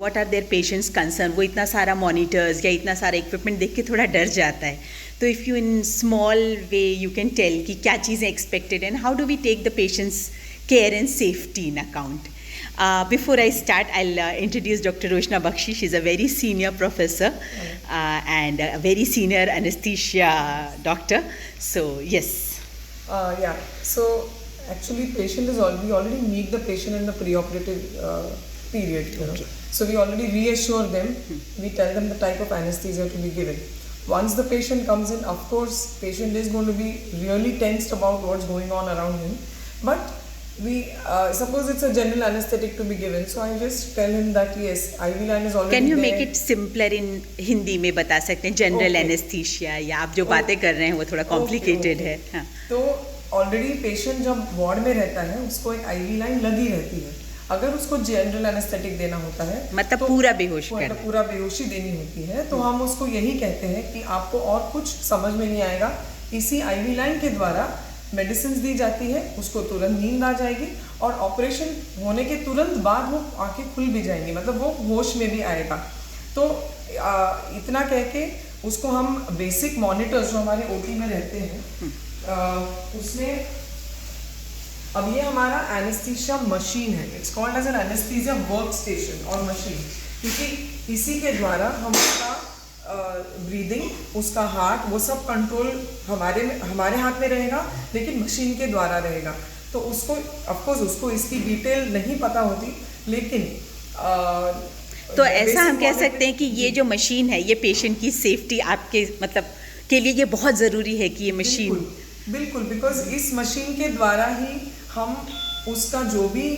What are their patients concern, वो इतना सारा मॉनिटर्स या इतना सारा इक्विपमेंट देख के थोड़ा डर जाता है. तो if you in small way you can tell कि क्या चीज़ें expected and how do we take the patients care and safety in account. Before I start, I'll introduce Dr. Roshna Bakshi. She's a very senior professor and a very senior anesthesia doctor. So, yes. Yeah. So, actually, patient is we already meet the patient in the preoperative period. You know? Okay. So, we already reassure them. We tell them the type of anesthesia to be given. Once the patient comes in, of course, patient is going to be really tensed about what's going on around him. But we suppose it's a general anesthetic to be given, so I just tell him that yes, IV line is already Can you there. make it simpler in Hindi में बता सकते हैं general anaesthesia, या आप जो बातें कर रहे हैं वो थोड़ा कॉम्प्लिकेटेड है. हाँ. तो ऑलरेडी पेशेंट जब वार्ड में रहता है उसको एक IV लाइन लगी रहती है. अगर उसको जनरल एनेस्थेटिक देना होता है मतलब तो पूरा बेहोश मतलब कर पूरा बेहोशी देनी होती है, तो हम उसको यही कहते हैं कि आपको और कुछ समझ में नहीं आएगा, इसी IV लाइन के द्वारा मेडिसिन दी जाती है, उसको तुरंत नींद आ जाएगी और ऑपरेशन होने के तुरंत बाद वो आंखें खुल भी जाएंगी, मतलब वो होश में भी आएगा. तो इतना कह के उसको हम बेसिक मॉनिटर्स जो हमारे ओटी में रहते हैं उसमें अब ये हमारा एनेस्थीसिया मशीन है. It's called as an anaesthesia work station और मशीन, क्योंकि इसी के द्वारा हम उसका ब्रीदिंग, उसका हार्ट, वो सब कंट्रोल हमारे हाथ में रहेगा, लेकिन मशीन के द्वारा रहेगा. तो उसको ऑफकोर्स उसको इसकी डिटेल नहीं पता होती, लेकिन तो ऐसा हम कह सकते हैं कि ये जो मशीन है ये पेशेंट की सेफ्टी आपके मतलब के लिए ये बहुत ज़रूरी है कि ये मशीन बिल्कुल बिकॉज इस मशीन के द्वारा ही हम उसका जो भी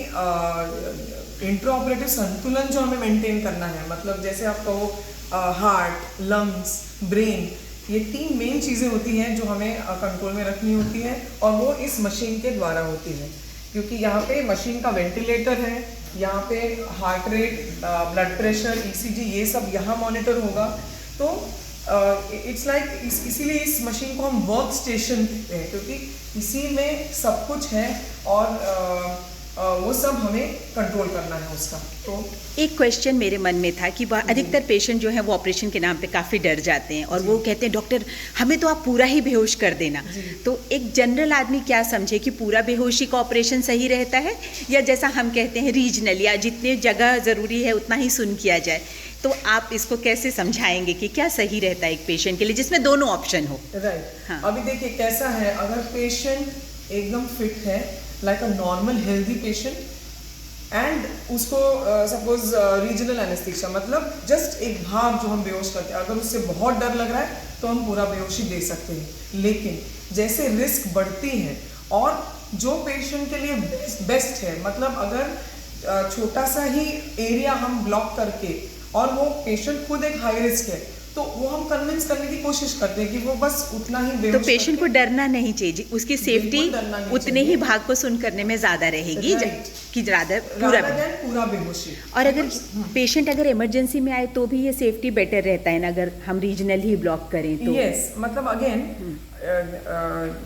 इंट्रा ऑपरेटिव संतुलन जो हमें मेंटेन करना है, मतलब जैसे आप कहो हार्ट, लंग्स, ब्रेन, ये 3 मेन चीज़ें होती हैं जो हमें कंट्रोल में रखनी होती हैं और वो इस मशीन के द्वारा होती है. क्योंकि यहाँ पे मशीन का वेंटिलेटर है, यहाँ पे heart rate, blood pressure, ECG, ये सब यहाँ मॉनिटर होगा. तो इट्स लाइक इसीलिए इस मशीन को हम वर्क स्टेशन कहते हैं, क्योंकि इसी में सब कुछ है और वो सब हमें कंट्रोल करना है उसका. तो एक क्वेश्चन मेरे मन में था कि अधिकतर पेशेंट जो है वो ऑपरेशन के नाम पे काफ़ी डर जाते हैं और वो कहते हैं डॉक्टर हमें तो आप पूरा ही बेहोश कर देना. तो एक जनरल आदमी क्या समझे कि पूरा बेहोशी का ऑपरेशन सही रहता है, या जैसा हम कहते हैं रीजनल, या जितने जगह ज़रूरी है उतना ही सुन किया जाए. तो आप इसको कैसे समझाएंगे कि क्या सही रहता है एक पेशेंट के लिए जिसमें दोनों ऑप्शन हो. राइट. हाँ. अभी देखिए कैसा है, अगर पेशेंट एकदम फिट है, like a normal healthy patient, and उसको सपोज रीजनल एनेस्थीसिया, मतलब जस्ट एक भाग जो हम बेहोश करते हैं, अगर उससे बहुत डर लग रहा है तो हम पूरा बेहोशी दे सकते हैं. लेकिन जैसे रिस्क बढ़ती है और जो पेशेंट के लिए बेस्ट है, मतलब अगर छोटा सा ही एरिया हम ब्लॉक करके और वो पेशेंट खुद एक हाई रिस्क है, तो वो हम कन्विंस करने की कोशिश करते हैं कि वो बस उतना ही बेहोश. तो पेशेंट को डरना नहीं चाहिए, उसकी सेफ्टी उतने ही भाग को सुन करने में ज़्यादा रहेगी कि ज़्यादा पूरा बेहोशी. और अगर पेशेंट अगर इमरजेंसी में आए तो भी ये सेफ्टी बेटर रहता है ना, अगर हम रीजनल ही ब्लॉक करें तो. यस, मतलब अगेन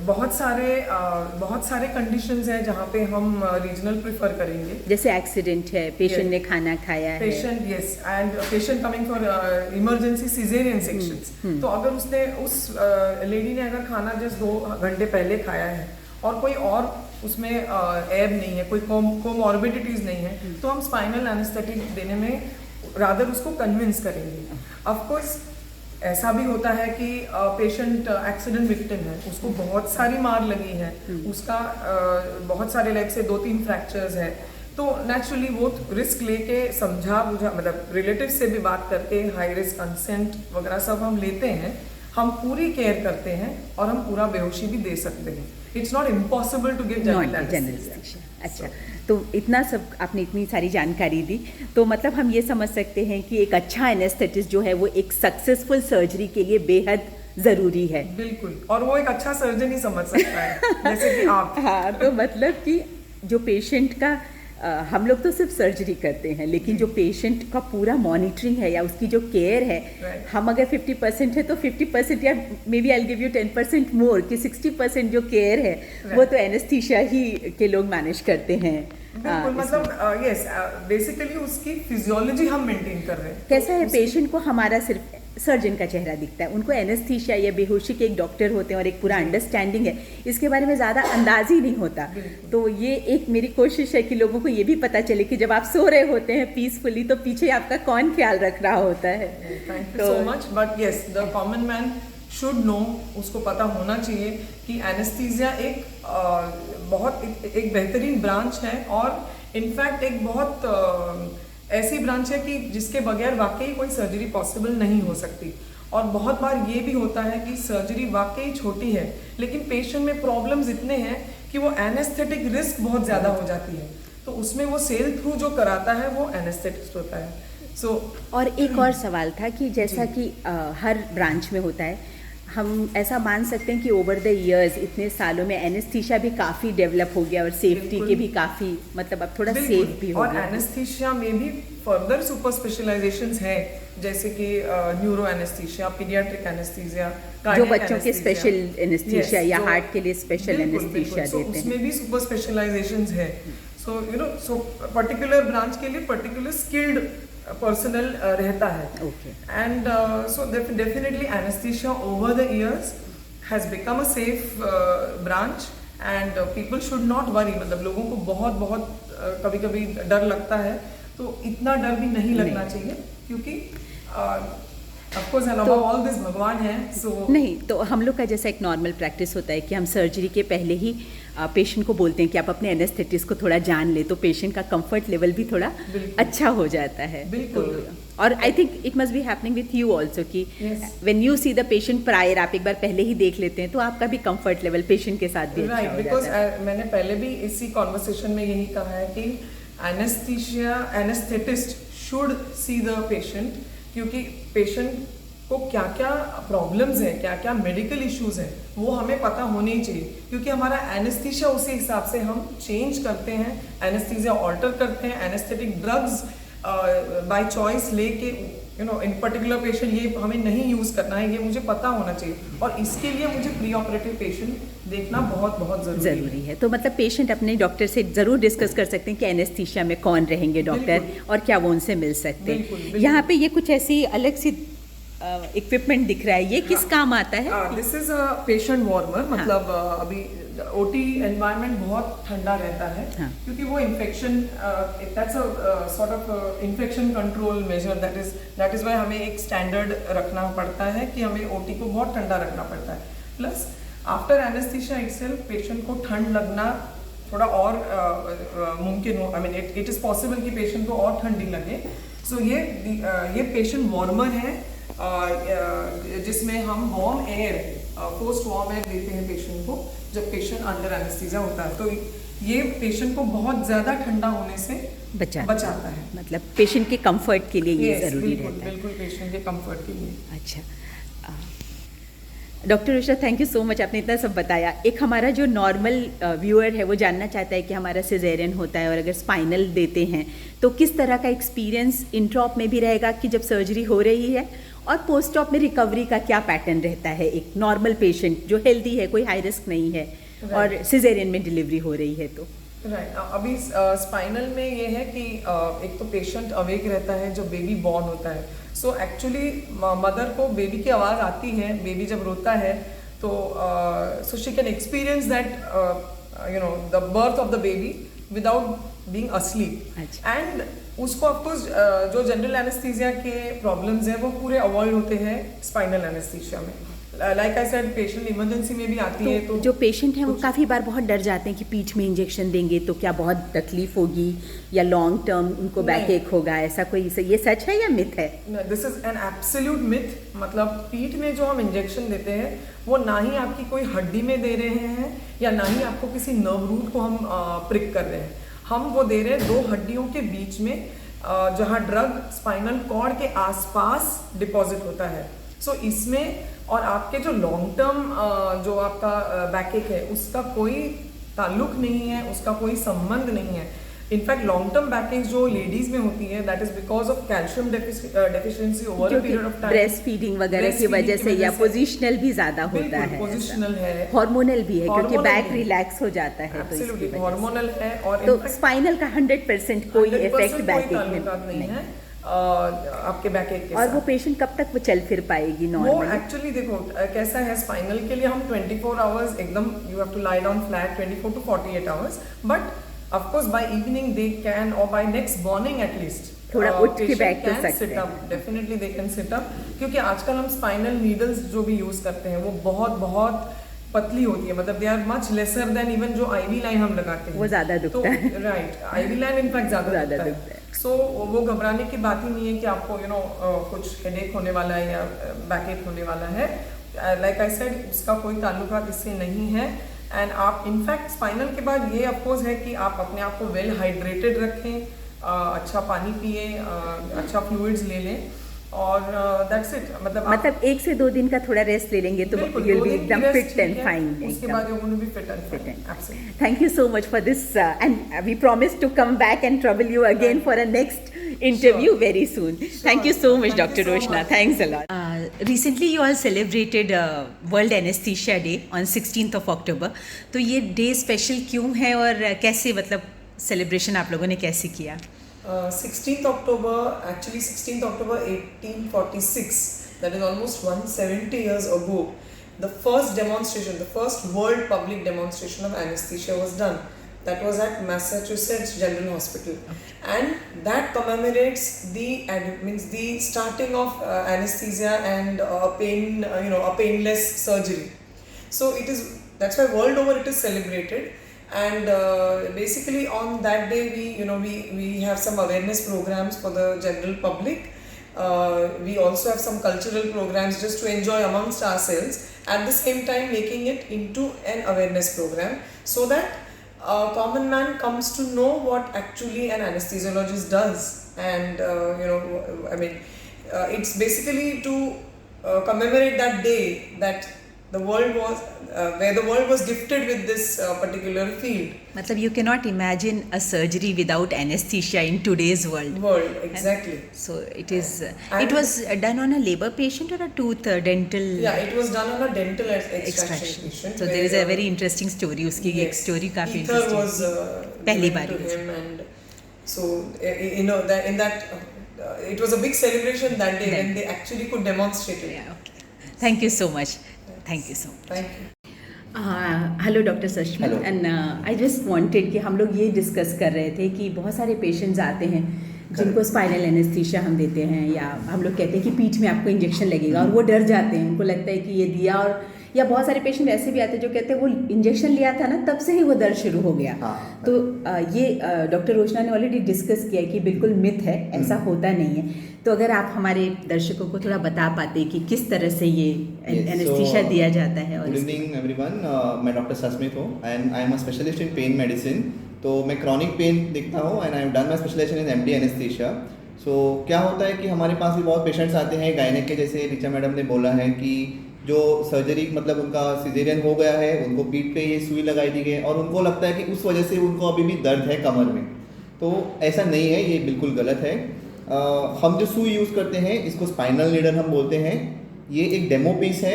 बहुत सारे कंडीशंस हैं जहाँ पे हम रीजनल प्रिफर करेंगे. जैसे एक्सीडेंट है, पेशेंट ने खाना खाया है, patient yes, and patient coming for emergency caesarean sections. तो अगर उसने उस लेडी ने अगर खाना जस्ट 2 घंटे पहले खाया है और कोई और उसमें एब नहीं है, कोई कोमॉर्बिडिटीज नहीं है, तो हम स्पाइनल एनेस्थेटिक देने में रादर उसको कन्विंस करेंगे. ऑफ कोर्स ऐसा भी होता है कि पेशेंट एक्सीडेंट विक्टिम है, उसको बहुत सारी मार लगी है, उसका बहुत सारे लाइक से 2-3 फ्रैक्चर्स है, तो नेचुरली वो रिस्क लेके समझा बुझा, मतलब रिलेटिव से भी बात करके हाई रिस्क कंसेंट वगैरह सब हम लेते हैं, हम पूरी केयर करते हैं और हम पूरा बेहोशी भी दे सकते हैं. It's not impossible to give general anaesthesia. अच्छा, तो इतना सब आपने इतनी सारी जानकारी दी, तो मतलब हम ये समझ सकते हैं कि एक अच्छा एनेस्थेटिस्ट जो है वो एक सक्सेसफुल सर्जरी के लिए बेहद ज़रूरी है. बिल्कुल, और वो एक अच्छा सर्जन ही समझ सकता है जैसे कि आप. हाँ, तो मतलब कि जो पेशेंट का हम लोग तो सिर्फ सर्जरी करते हैं, लेकिन जो पेशेंट का पूरा मॉनिटरिंग है या उसकी जो केयर है, हम अगर 50% है तो 50% या maybe I give you 10% more कि 60% जो केयर है वो तो एनेस्थीसिया ही के लोग मैनेज करते हैं। बिल्कुल, मतलब यस, बेसिकली उसकी फिजियोलॉजी हम मेंटेन कर रहे हैं। कैसा है, पेशेंट को हमारा सिर्फ सर्जन का चेहरा दिखता है, उनको एनेस्थीसिया या बेहोशी के एक डॉक्टर होते हैं और एक पूरा अंडरस्टैंडिंग है, इसके बारे में ज़्यादा अंदाज ही नहीं होता। तो ये एक मेरी कोशिश है कि लोगों को ये भी पता चले कि जब आप सो रहे होते हैं पीसफुली तो पीछे आपका कौन ख्याल रख रहा होता है। Thank you so much, but yes, the common man should know, उसको पता होना चाहिए कि एनेस्थीसिया एक बेहतरीन ब्रांच है और इनफैक्ट एक बहुत ऐसी ब्रांच है कि जिसके बगैर वाकई कोई सर्जरी पॉसिबल नहीं हो सकती। और बहुत बार ये भी होता है कि सर्जरी वाकई छोटी है लेकिन पेशेंट में प्रॉब्लम्स इतने हैं कि वो एनेस्थेटिक रिस्क बहुत ज़्यादा हो जाती है, तो उसमें वो सेल थ्रू जो कराता है वो एनेस्थेटिस्ट होता है। और एक और सवाल था कि जैसा कि हर ब्रांच में होता है, हम ऐसा मान सकते हैं कि ओवर द इयर्स इतने सालों में एनेस्थीसिया भी काफ़ी डेवलप हो गया और सेफ्टी के भी काफ़ी, मतलब अब थोड़ा सेफ भी हो गया। और एनेस्थीसिया में भी फर्दर सुपर स्पेशलाइजेशंस हैं, जैसे कि न्यूरो एनेस्थीसिया, पीडियाट्रिक एनेस्थीसिया, जो बच्चों के स्पेशल एनेस्थीसिया या हार्ट के लिए स्पेशल एनेस्थीसिया देते हैं, उसमें भी सुपर स्पेशलाइजेशंस है। सो पर्टिकुलर ब्रांच के लिए पर्टिकुलर स्किल्ड पर्सनल रहता है। And so definitely anaesthesia over the years has become a safe branch and people should not worry. मतलब लोगों को बहुत कभी कभी डर लगता है, तो इतना डर भी नहीं लगना चाहिए, क्योंकि ऑफ कोर्स ऑल दिस भगवान है। सो नहीं, तो हम लोग का जैसा एक नॉर्मल प्रैक्टिस होता है कि हम सर्जरी के पहले ही पेशेंट को बोलते हैं कि आप अपने एनेस्थेटिस्ट को थोड़ा जान ले, तो पेशेंट का कंफर्ट लेवल भी थोड़ा अच्छा हो जाता है। बिल्कुल। तो और I think it must be happening with you also कि when you see the patient prior, आप एक बार पहले ही देख लेते हैं तो आपका भी कंफर्ट लेवल पेशेंट के साथ भी अच्छा हो जाता है। मैंने पहले भी इसी कॉन्वर्सेशन में यही कहा है कि anaesthetist should see the patient, क्योंकि पेशेंट को क्या क्या प्रॉब्लम्स हैं, क्या क्या मेडिकल इश्यूज हैं, वो हमें पता होने ही चाहिए, क्योंकि हमारा एनेस्थीसिया उसी हिसाब से हम चेंज करते हैं, एनेस्थीसिया ऑल्टर करते हैं, एनेस्थेटिक ड्रग्स बाय चॉइस लेके इन पर्टिकुलर पेशेंट ये हमें नहीं यूज़ करना है, ये मुझे पता होना चाहिए। और इसके लिए मुझे प्री ऑपरेटिव पेशेंट देखना बहुत ज़रूरी है। तो मतलब पेशेंट अपने डॉक्टर से ज़रूर डिस्कस कर सकते हैं कि एनेस्थीसिया में कौन रहेंगे डॉक्टर और क्या वो उनसे मिल सकते हैं। यहाँ पे ये कुछ ऐसी अलग सी इक्विपमेंट दिख रहा है, ये किस काम आता है? This is a patient warmer. मतलब अभी ओटी एनवायरनमेंट बहुत ठंडा रहता है, क्योंकि वो infection, that's a sort of infection control measure, that is why हमें एक स्टैंडर्ड रखना पड़ता है कि हमें ओटी को बहुत ठंडा रखना पड़ता है। Plus after anaesthesia itself patient को ठंड लगना थोड़ा और मुमकिन हो, I mean it is possible कि पेशेंट को और ठंडी लगे। सो ये पेशेंट वार्मर है जिसमें हम warm air, forced warm air देते हैं पेशेंट को जब पेशेंट अंडर एनेस्थीसिया होता है, तो ये पेशेंट को बहुत ज़्यादा ठंडा होने से बचाता है। मतलब पेशेंट के कंफर्ट के लिए ये ज़रूरी रहता है। बिल्कुल पेशेंट के कंफर्ट के लिए। अच्छा, doctor Usha, thank you so much, आपने इतना सब बताया। एक हमारा जो नॉर्मल व्यूअर है वो जानना चाहता है कि हमारा सिजेरियन होता है और अगर स्पाइनल देते हैं तो किस तरह का एक्सपीरियंस इंट्रॉप में भी रहेगा कि जब सर्जरी हो रही है, और पोस्ट ऑप में रिकवरी का क्या पैटर्न रहता है एक नॉर्मल पेशेंट जो हेल्दी है, कोई हाई रिस्क नहीं है, और सिजेरियन में डिलीवरी हो रही है तो? अभी स्पाइनल में ये है कि एक तो पेशेंट अवेक रहता है जब बेबी बॉर्न होता है। सो एक्चुअली मदर को बेबी की आवाज़ आती है, बेबी जब रोता है तो so she can experience that the birth of the baby without being asleep. And उसको ऑफकोर्स जो जनरल एनेस्थीसिया के प्रॉब्लम्स हैं वो पूरे अवॉइड होते हैं स्पाइनल एनेस्थीसिया में। Like I said, patient emergency में भी आती है तो जो पेशेंट हैं वो काफ़ी बार बहुत डर जाते हैं कि पीठ में इंजेक्शन देंगे तो क्या बहुत तकलीफ होगी या लॉन्ग टर्म उनको बैक एक होगा, ऐसा कोई ये सच है या मिथ है? This is an absolute myth. मतलब पीठ में जो हम इंजेक्शन देते हैं वो ना ही आपकी कोई हड्डी में दे रहे हैं या ना ही आपको किसी नर्व रूट को हम प्रिक कर रहे हैं। हम वो दे रहे हैं दो हड्डियों के बीच में, जहाँ ड्रग स्पाइनल कॉर्ड के आसपास डिपॉजिट होता है। सो इसमें और आपके जो लॉन्ग टर्म जो आपका बैकएक है उसका कोई ताल्लुक नहीं है, उसका कोई संबंध नहीं है। इनफैक्ट लॉन्ग टर्म बैकेज जो लेडीज में होती है that is because of calcium deficiency over a period of time, breast feeding वगैरह की वजह से या पोजिशनल भी ज्यादा होता है, पोजिशनल है, हार्मोनल भी है क्योंकि बैक रिलैक्स हो जाता है, एब्सोल्युटली हार्मोनल है। और तो स्पाइनल का 100% कोई इफेक्ट बैक में नहीं है आपके बैक एक के और साथ। वो पेशेंट कब तक वो चल फिर पाएगी वो नॉर्मली? एक्चुअली देखो कैसा है, स्पाइनल के लिए हम 24 आवर्स एकदम you have to lie down flat 24 to 48 hours, but of course by evening they can और बाय नेक्स्ट मॉर्निंग एटलीस्ट थोड़ा उठ के बैठ तो सकते हैं, definitely they can sit up, क्योंकि आजकल हम स्पाइनल नीडल्स जो भी यूज करते हैं वो बहुत बहुत पतली होती है, मतलब they are much lesser than even जो आईवी लाइन हम लगाते हैं वो ज्यादा दुखता है, राइट, आईवी लाइन इनफैक्ट ज्यादा दुखता है। सो वो घबराने की बात ही नहीं है कि आपको कुछ हेडेक होने वाला है या बैकएक होने वाला है। लाइक आई सेड उसका कोई ताल्लुकात इससे नहीं है। एंड आप इनफैक्ट स्पाइनल के बाद ये अफकोर्स है कि आप अपने आप को वेल हाइड्रेटेड रखें, अच्छा पानी पिए, अच्छा फ्लूइड्स ले लें और दैट्स इट। मतलब 1 से 2 दिन का थोड़ा रेस्ट ले लेंगे तो यू विल बी एकदम फिट एंड फाइन, उसके बाद you will be fit and fine. Absolutely. Thank you so much for this and we promise to come back and trouble you again for a next interview very soon. Thank you so much, Dr. Roshna. Thanks a lot. Recently you all celebrated World Anesthesia Day on 16th of October. तो ये day special क्यों है और कैसे मतलब celebration आप लोगों ने कैसे किया? 16th October, actually 16th October 1846, that is almost 170 years ago, the first demonstration, the first world public demonstration of anesthesia was done. That was at Massachusetts General Hospital, and that commemorates the starting of anesthesia and a painless surgery. So that's why world over it is celebrated. And basically on that day we have some awareness programs for the general public. We also have some cultural programs just to enjoy amongst ourselves, at the same time making it into an awareness program so that a common man comes to know what actually an anesthesiologist does. And it's basically to commemorate that day that the world was where the world was gifted with this particular field. मतलब you cannot imagine a surgery without anesthesia in today's world. Exactly. So it is it was done on a labor patient or a tooth dental? Yeah, it was done on a dental extraction patient. So there is a very interesting story. उसकी एक story काफी interesting was पहली बार to him, and so that in that it was a big celebration that day when they actually could demonstrate it. Yeah, okay. Thank you so much. Thank you so much. Thank you. Hello doctor Sashmit, and I just wanted कि हम लोग ये discuss कर रहे थे कि बहुत सारे पेशेंट्स आते हैं जिनको स्पाइनल एनेस्थीसिया हम देते हैं या हम लोग कहते हैं कि पीठ में आपको इंजेक्शन लगेगा और वो डर जाते हैं, उनको लगता है कि ये दिया, और या बहुत सारे पेशेंट ऐसे भी आते हैं जो कहते हैं वो इंजेक्शन लिया था ना तब से ही वो दर्द शुरू हो गया। तो ये डॉक्टर रोशना ने ऑलरेडी डिस्कस किया कि बिल्कुल मिथ है, ऐसा होता नहीं है। तो अगर आप हमारे दर्शकों को थोड़ा बता पाते कि किस तरह से ये एनेस्थीसिया दिया जाता है। गुड इवनिंग एवरीवन, मैं डॉक्टर सस्मित हूँ and I am a specialist in pain medicine. तो मैं क्रॉनिक पेन देखता हूँ and I have done my specialisation in MD anaesthesia. So क्या होता है कि हमारे पास भी बहुत पेशेंट्स आते हैं गायनेक के, जैसे ऋचा मैडम ने बोला है कि जो सर्जरी मतलब उनका सिजेरियन हो गया है, उनको पीठ पे ये सुई लगाई दी गई और उनको लगता है कि उस वजह से उनको अभी भी दर्द है कमर में। तो ऐसा नहीं है, ये बिल्कुल गलत है। हम जो सुई यूज़ करते हैं इसको स्पाइनल नीडल हम बोलते हैं। ये एक डेमो पीस है।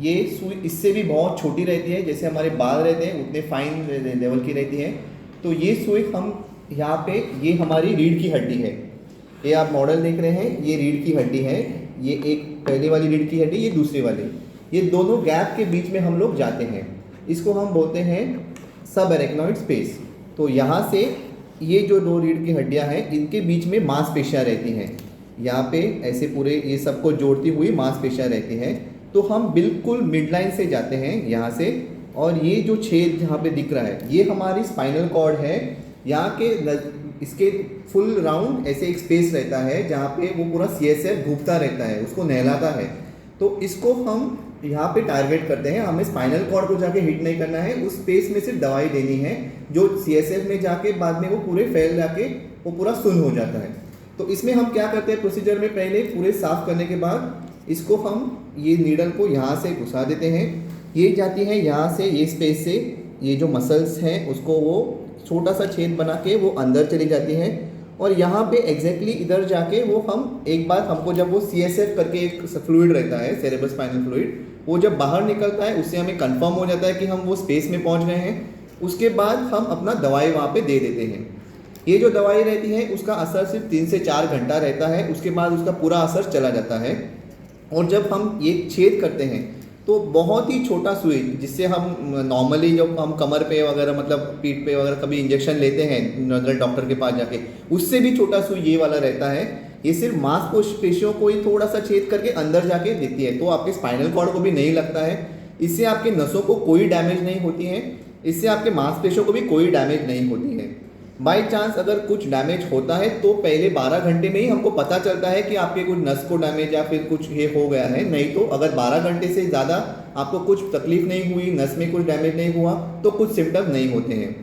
ये सुई इससे भी बहुत छोटी रहती है, जैसे हमारे बाल रहते हैं उतने फाइन लेवल की रहती है। तो ये सुई हम यहाँ पे, ये हमारी रीढ़ की हड्डी है। ये आप मॉडल देख रहे हैं, ये रीढ़ की हड्डी है। ये एक पहले वाली रीढ़ की हड्डी, ये दूसरी वाली। ये दोनों गैप के बीच में हम लोग जाते हैं, इसको हम बोलते हैं सब एरेक्नॉइड स्पेस। तो यहाँ से ये जो दो रीढ़ की हड्डियाँ हैं इनके बीच में मांसपेशियाँ रहती हैं। यहाँ पे ऐसे पूरे ये सबको जोड़ती हुई मांसपेशियाँ रहती हैं। तो हम बिल्कुल मिड लाइन से जाते हैं यहाँ से, और ये जो छेद जहाँ पे दिख रहा है ये हमारी स्पाइनल कॉर्ड है। यहाँ के इसके फुल राउंड ऐसे एक स्पेस रहता है जहाँ पे वो पूरा CSF घूमता रहता है, उसको नहलाता है। तो इसको हम यहाँ पे टारगेट करते हैं। हमें स्पाइनल कॉर्ड को जाके हिट नहीं करना है, उस स्पेस में सिर्फ दवाई देनी है जो CSF में जाके बाद में वो पूरे फैल जाके वो पूरा सुन्न हो जाता है। तो इसमें हम क्या करते हैं, प्रोसीजर में पहले पूरे साफ करने के बाद इसको हम ये नीडल को यहाँ से घुसा देते हैं। ये जाती है यहाँ से, ये स्पेस से ये जो मसल्स हैं उसको वो छोटा सा छेद बना के वो अंदर चली जाती हैं और यहाँ पे एग्जैक्टली इधर जाके वो हम एक बार हमको जब वो CSF करके एक फ्लूइड रहता है, सेरेब्रल स्पाइनल फ्लूइड, वो जब बाहर निकलता है उससे हमें कंफर्म हो जाता है कि हम वो स्पेस में पहुँच गए हैं। उसके बाद हम अपना दवाई वहाँ पे दे देते हैं। ये जो दवाई रहती है उसका असर सिर्फ 3 से 4 घंटा रहता है, उसके बाद उसका पूरा असर चला जाता है। और जब हम ये छेद करते हैं तो बहुत ही छोटा सुई, जिससे हम नॉर्मली जब हम कमर पे वगैरह मतलब पीठ पे वगैरह कभी इंजेक्शन लेते हैं नजर डॉक्टर के पास जाके, उससे भी छोटा सुई ये वाला रहता है। ये सिर्फ मांसपेशियों को ही थोड़ा सा छेद करके अंदर जाके देती है, तो आपके स्पाइनल कॉर्ड को भी नहीं लगता है। इससे आपके नसों को कोई डैमेज नहीं होती है, इससे आपके मांसपेशियों को भी कोई डैमेज नहीं होती है। बाई चांस अगर कुछ डैमेज होता है तो पहले 12 घंटे में ही हमको पता चलता है कि आपके कुछ नस को डैमेज या फिर कुछ ये हो गया है। नहीं तो अगर 12 घंटे से ज़्यादा आपको कुछ तकलीफ नहीं हुई, नस में कुछ डैमेज नहीं हुआ, तो कुछ सिम्टम नहीं होते हैं।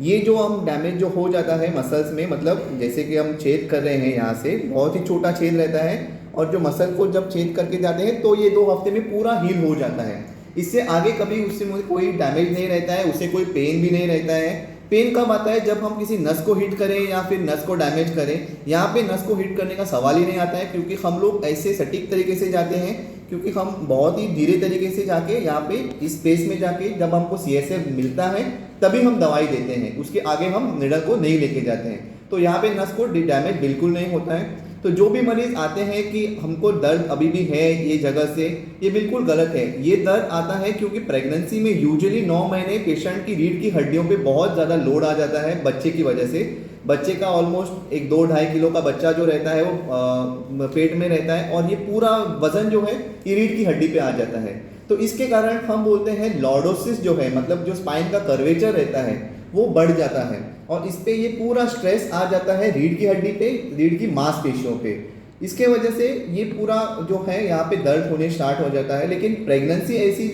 ये जो हम डैमेज जो हो जाता है मसल्स में, मतलब जैसे कि हम छेद कर रहे हैं यहाँ से, बहुत ही छोटा छेद रहता है और जो मसल को जब छेद करके जाते हैं तो ये 2 हफ्ते में पूरा हील हो जाता है। इससे आगे कभी उससे मुझे कोई डैमेज नहीं रहता है, उससे कोई पेन भी नहीं रहता है। पेन कब आता है? जब हम किसी नस को हिट करें या फिर नस को डैमेज करें। यहाँ पे नस को हिट करने का सवाल ही नहीं आता है, क्योंकि हम लोग ऐसे सटीक तरीके से जाते हैं, क्योंकि हम बहुत ही धीरे तरीके से जाके यहाँ पे इस स्पेस में जाके जब हमको CSF मिलता है तभी हम दवाई देते हैं, उसके आगे हम निडल को नहीं लेके जाते हैं। तो यहाँ पे नस को डैमेज बिल्कुल नहीं होता है। तो जो भी मरीज आते हैं कि हमको दर्द अभी भी है ये जगह से, ये बिल्कुल गलत है। ये दर्द आता है क्योंकि प्रेगनेंसी में यूजुअली 9 महीने पेशेंट की रीढ़ की हड्डियों पे बहुत ज़्यादा लोड आ जाता है बच्चे की वजह से। बच्चे का ऑलमोस्ट 1-2-2.5 किलो का बच्चा जो रहता है वो पेट में रहता है और ये पूरा वजन जो है ये रीढ़ की हड्डी पे आ जाता है। तो इसके कारण हम बोलते हैं लॉर्डोसिस जो है, मतलब जो स्पाइन का कर्वेचर रहता है वो बढ़ जाता है और इस पे ये पूरा स्ट्रेस आ जाता है रीढ़ की हड्डी पे, रीढ़ की मांसपेशियों पे। इसके वजह से ये पूरा जो है यहाँ पे दर्द होने स्टार्ट हो जाता है। लेकिन प्रेगनेंसी ऐसी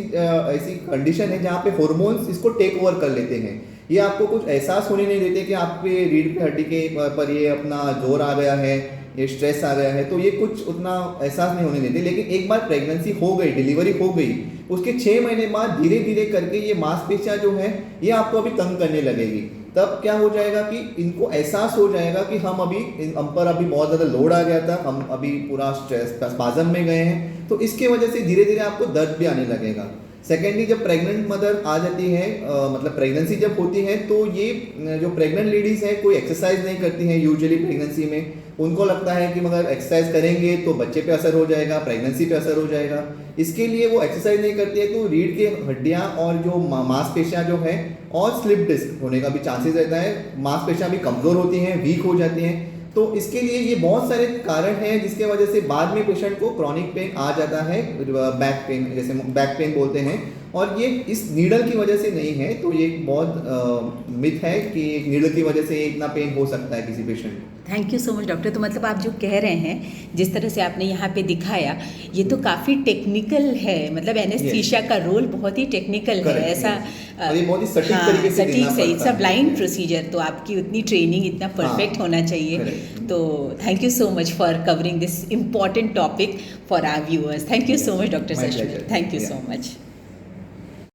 कंडीशन है जहाँ पे हार्मोन्स इसको टेक ओवर कर लेते हैं। ये आपको कुछ एहसास होने नहीं देते कि आपके रीढ़ की हड्डी के पर ये अपना जोर आ गया है, ये स्ट्रेस आ गया है, तो ये कुछ उतना एहसास नहीं होने देते। लेकिन एक बार प्रेगनेंसी हो गई, डिलीवरी हो गई, उसके 6 महीने बाद धीरे धीरे करके ये मांसपेशियाँ जो है ये आपको अभी तंग करने लगेगी। तब क्या हो जाएगा कि इनको एहसास हो जाएगा कि हम पर अभी बहुत ज़्यादा लोड आ गया था, हम अभी पूरा स्ट्रेस स्पाज़म में गए हैं। तो इसके वजह से धीरे धीरे आपको दर्द भी आने लगेगा। सेकेंडली, जब प्रेग्नेंट मदर आ जाती है, मतलब प्रेगनेंसी जब होती है, तो ये जो प्रेग्नेंट लेडीज़ है कोई एक्सरसाइज नहीं करती हैं यूजुअली प्रेगनेंसी में। उनको लगता है कि मगर एक्सरसाइज करेंगे तो बच्चे पे असर हो जाएगा, प्रेगनेंसी पे असर हो जाएगा। इसके लिए वो एक्सरसाइज नहीं करती है, तो रीढ़ की हड्डियाँ और जो मांसपेशियाँ जो है और स्लिप डिस्क होने का भी चांसेस रहता है। मांसपेशियाँ भी कमज़ोर होती हैं, वीक हो जाती हैं। तो इसके लिए ये बहुत सारे कारण हैं जिसके वजह से बाद में पेशेंट को क्रॉनिक पेन आ जाता है, बैक पेन, जैसे बैक पेन बोलते हैं। और ये इस नीडल की वजह से नहीं है, तो ये एक बहुत मिथ है कि नीडल की वजह से इतना पेन हो सकता है किसी पेशेंट को। Thank you so much doctor. तो मतलब आप जो कह रहे हैं, जिस तरह से आपने यहाँ पे दिखाया, ये तो काफ़ी टेक्निकल है, मतलब एनेस्थीसिया का रोल बहुत ही टेक्निकल है, ऐसा ये बहुत ही सटीक तरीके से देना पड़ता है। इट्स अ ब्लाइंड प्रोसीजर, तो आपकी उतनी ट्रेनिंग, इतना परफेक्ट होना चाहिए। तो thank you so much for covering this important topic for our viewers. Thank you so much doctor Sachmit, thank you so much.